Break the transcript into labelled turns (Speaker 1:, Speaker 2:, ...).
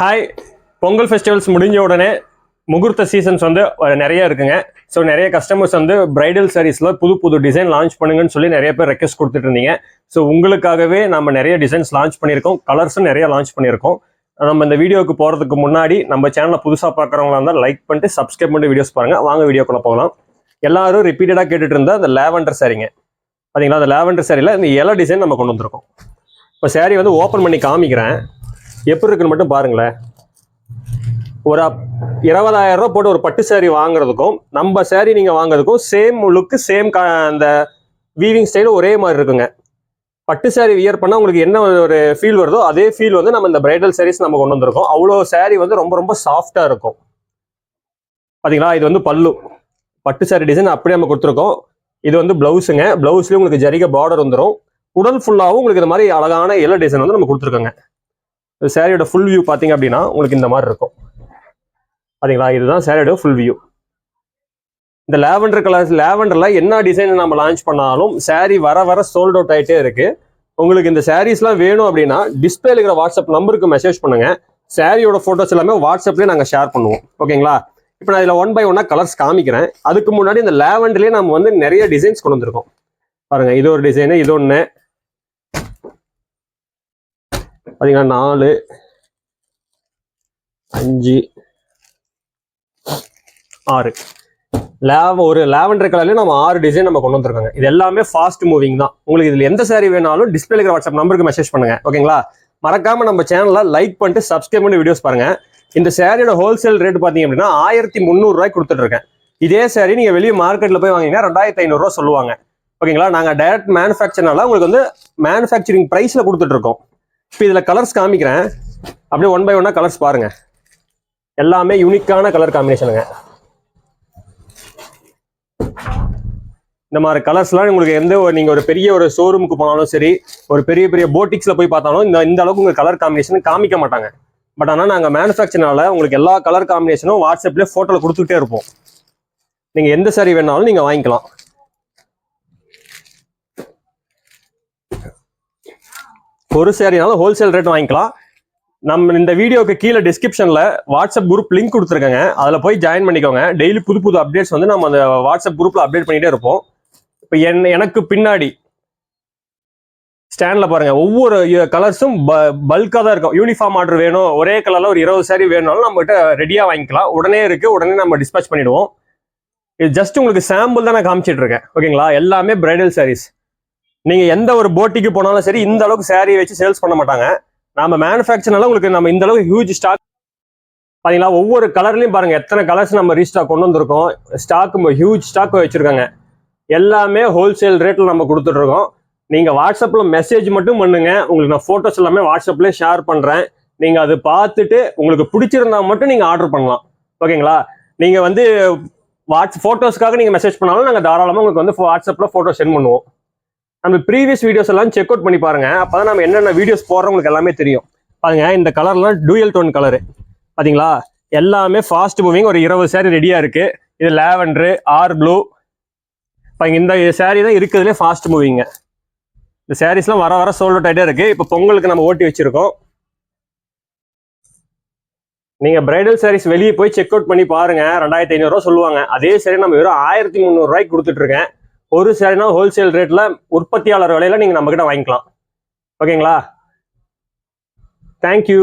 Speaker 1: Hi, Pongal festivals முடிஞ்ச உடனே முகூர்த்த சீசன்ஸ் வந்து நிறைய இருக்குங்க. ஸோ நிறைய கஸ்டமர்ஸ் வந்து பிரைடல் சாரீஸில் புது புது டிசைன் லான்ச் பண்ணுங்கன்னு சொல்லி நிறைய பேர் ரெக்வஸ்ட் கொடுத்துட்டு இருந்தீங்க. ஸோ உங்களுக்காகவே நம்ம நிறைய டிசைன்ஸ் லான்ச் பண்ணியிருக்கோம், கலர்ஸும் நிறைய லான்ச் பண்ணியிருக்கோம். நம்ம இந்த வீடியோக்கு போகிறதுக்கு முன்னாடி நம்ம சேனலில் புதுசாக பார்க்குறவங்களா இருந்தால் லைக் பண்ணிட்டு சப்ஸ்கிரைப் பண்ணிட்டு வீடியோஸ் பாருங்கள். வாங்க வீடியோக்குள்ள போகலாம். எல்லாரும் ரிப்பீட்டடாக கேட்டுட்டு இருந்தால் அந்த லேவண்டர் சாரீங்க பார்த்தீங்களா, அந்த லேவண்டர் சாரியில் இந்த இலை டிசைன் நம்ம கொண்டு வந்திருக்கோம். இப்போ சாரீ வந்து ஓப்பன் பண்ணி காமிக்கிறேன், எப்படி இருக்குன்னு மட்டும் பாருங்களேன். ஒரு 20,000 ரூபா போட்டு ஒரு பட்டு சாரீ வாங்குறதுக்கும் நம்ம சாரீ நீங்கள் வாங்குறதுக்கும் சேம் லுக்கு சேம் அந்த வீவிங் ஸ்டைலும் ஒரே மாதிரி இருக்குங்க. பட்டு சாரீ வியர் பண்ணால் உங்களுக்கு என்ன ஒரு ஃபீல் வருதோ அதே ஃபீல் வந்து நம்ம இந்த பிரைடல் சாரீஸ் நம்ம கொண்டு வந்திருக்கோம். அவ்வளோ சாரீ வந்து ரொம்ப ரொம்ப சாஃப்டாக இருக்கும். பார்த்தீங்களா, இது வந்து பல்லு பட்டு சாரீ டிசைன் அப்படியே நம்ம கொடுத்துருக்கோம். இது வந்து பிளவுஸுங்க. பிளவுஸ்லேயும் உங்களுக்கு ஜரிகை பார்டர் வந்துடும். உடல் ஃபுல்லாகவும் உங்களுக்கு இந்த மாதிரி அழகான இலை டிசைன் வந்து நம்ம கொடுத்துருக்கோங்க. சாரியோட ஃபுல் வியூ பார்த்தீங்க அப்படின்னா உங்களுக்கு இந்த மாதிரி இருக்கும். பார்த்தீங்களா, இதுதான் சாரியோட ஃபுல் வியூ. இந்த லேவண்டர் கலர்ஸ் லேவண்டரில் என்ன டிசைன் நம்ம லான்ச் பண்ணாலும் சாரீ வர வர சோல்ட் அவுட் ஆகிட்டே இருக்கு. உங்களுக்கு இந்த சாரீஸ்லாம் வேணும் அப்படின்னா டிஸ்பிளேல இருக்கிற வாட்ஸ்அப் நம்பருக்கு மெசேஜ் பண்ணுங்க. சாரியோட ஃபோட்டோஸ் எல்லாமே வாட்ஸ்அப்லேயே நாங்கள் ஷேர் பண்ணுவோம். ஓகேங்களா, இப்போ நான் இதில் 1 by 1 கலர்ஸ் காமிக்கிறேன். அதுக்கு முன்னாடி இந்த லேவண்டர்லேயே நம்ம வந்து நிறைய டிசைன்ஸ் கொண்டு வந்திருக்கோம். பாருங்க, இது ஒரு டிசைனு, இது ஒன்று பார்த்தீங்கன்னா 4, 5, 6 ஒரு லேவண்டர் கலர்லேயே நம்ம 6 டிசைன் நம்ம கொண்டு வந்திருக்காங்க. இது எல்லாமே ஃபாஸ்ட் மூவிங் தான். உங்களுக்கு இதில் எந்த சாரீ வேணாலும் டிஸ்பிளே இருக்கிற வாட்ஸ்அப் நம்பருக்கு மெசேஜ் பண்ணுங்க. ஓகேங்களா, மறக்காம நம்ம சேனலை லைக் பண்ணிட்டு சப்ஸ்கிரைப் பண்ணி வீடியோஸ் பாருங்க. இந்த சாரியோட ஹோல்சேல் ரேட் பார்த்தீங்க அப்படின்னா 1300 ரூபாய்க்கு கொடுத்துட்டு இருக்கேன். இதே சாரீ நீங்கள் வெளியே மார்க்கெட்டில் போய் வாங்கினீங்கன்னா 2500 ரூபா சொல்லுவாங்க. ஓகேங்களா, நாங்கள் டைரக்ட் மேனுஃபேக்சர்னால உங்களுக்கு வந்து மேனுஃபேக்சரிங் ப்ரைஸில் கொடுத்துட்டு இருக்கோம். இப்போ இதில் கலர்ஸ் காமிக்கிறேன், அப்படியே 1 by 1 கலர்ஸ் பாருங்க. எல்லாமே யூனிக்கான கலர் காம்பினேஷனுங்க. இந்த மாதிரி கலர்ஸ்லாம் உங்களுக்கு நீங்கள் ஒரு பெரிய ஒரு ஷோரூமுக்கு போனாலும் சரி, ஒரு பெரிய பெரிய போட்டிக்ஸில் போய் பார்த்தாலும் இந்த அளவுக்கு உங்கள் கலர் காம்பினேஷன் காமிக்க மாட்டாங்க. பட் ஆனால் நாங்கள் மேனுஃபேக்சர்னால உங்களுக்கு எல்லா கலர் காம்பினேஷனும் வாட்ஸ்அப்லேயே ஃபோட்டோவில் கொடுத்துக்கிட்டே இருப்போம். நீங்கள் எந்த சாரீ வேணாலும் நீங்கள் வாங்கிக்கலாம். ஒரு சாரினாலும் ஹோல்சேல் ரேட் வாங்கிக்கலாம். நம்ம இந்த வீடியோக்கு கீழே டிஸ்கிரிப்ஷனில் வாட்ஸ்அப் குரூப் லிங்க் கொடுத்துருக்கேங்க, அதில் போய் ஜாயின் பண்ணிக்கோங்க. டெய்லி புது புது அப்டேட்ஸ் வந்து நம்ம அந்த வாட்ஸ்அப் குரூப்பில் அப்டேட் பண்ணிகிட்டே இருப்போம். இப்போ எனக்கு பின்னாடி ஸ்டாண்டில் பாருங்கள், ஒவ்வொரு கலர்ஸும் பல்காக தான் இருக்கும். யூனிஃபார்ம் ஆர்டர் வேணும், ஒரே கலரில் ஒரு 20 சாரீ வேணும்னாலும் நம்மகிட்ட ரெடியாக வாங்கிக்கலாம். உடனே இருக்குது, உடனே நம்ம டிஸ்பேச் பண்ணிவிடுவோம். இது ஜஸ்ட் உங்களுக்கு சாம்பிள் தான் நான் காமிச்சிட்டு இருக்கேன். ஓகேங்களா, எல்லாமே பிரைடல் சாரீஸ். நீங்கள் எந்த ஒரு போட்டிக்கு போனாலும் சரி இந்த அளவுக்கு சாரீ வச்சு சேல்ஸ் பண்ண மாட்டாங்க. நம்ம மேனுஃபேக்சர்னால உங்களுக்கு நம்ம இந்த அளவுக்கு ஹியூஜ் ஸ்டாக் பார்த்தீங்களா. ஒவ்வொரு கலர்லையும் பாருங்கள் எத்தனை கலர்ஸ் நம்ம ரீஸ்டாக் கொண்டு வந்திருக்கோம். ஸ்டாக் ஹியூஜ் ஸ்டாக் வச்சுருக்காங்க. எல்லாமே ஹோல்சேல் ரேட்டில் நம்ம கொடுத்துட்ருக்கோம். நீங்கள் வாட்ஸ்அப்பில் மெசேஜ் மட்டும் பண்ணுங்க, உங்களுக்கு நான் ஃபோட்டோஸ் எல்லாமே வாட்ஸ்அப்லேயே ஷேர் பண்ணுறேன். நீங்கள் அது பார்த்துட்டு உங்களுக்கு பிடிச்சிருந்தா மட்டும் நீங்கள் ஆர்டர் பண்ணலாம். ஓகேங்களா, நீங்கள் வந்து ஃபோட்டோஸ்க்காக நீங்கள் மெசேஜ் பண்ணாலும் நாங்கள் தாராளமாக உங்களுக்கு வந்து வாட்ஸ்அப்பில் ஃபோட்டோ சென்ட் பண்ணுவோம். நம்ம ப்ரீவியஸ் வீடியோஸ் எல்லாம் செக் அவுட் பண்ணி பாருங்க, அப்பதான் நம்ம என்னென்ன வீடியோஸ் போடுறவங்களுக்கு எல்லாமே தெரியும். பாருங்க, இந்த கலர்லாம் டூயல் டோன் கலரு பாத்தீங்களா, எல்லாமே ஃபாஸ்ட் மூவிங். ஒரு 20 சாரீ ரெடியா இருக்கு. இது லேவண்டரு, ஆர் ப்ளூ. இந்த சாரீ தான் இருக்கிறதுலே ஃபாஸ்ட் மூவிங்க. இந்த சாரீஸ்லாம் வர வர சோல்ட் அவுட் ஆகிட்டே இருக்கு. இப்போ பொங்கலுக்கு நம்ம ஓட்டி வச்சிருக்கோம். நீங்க பிரைடல் சாரீஸ் வெளியே போய் செக் அவுட் பண்ணி பாருங்க, 2500 ரூபா சொல்லுவாங்க. அதே சாரீ நம்ம வெறும் 1300 ரூபாய்க்கு கொடுத்துட்டு இருக்கேன். ஒரு சாரினா ஹோல்சேல் ரேட்ல உற்பத்தியாளர் விலையில நீங்க நம்ம கிட்ட வாங்கிக்கலாம். ஓகேங்களா, தேங்க்யூ.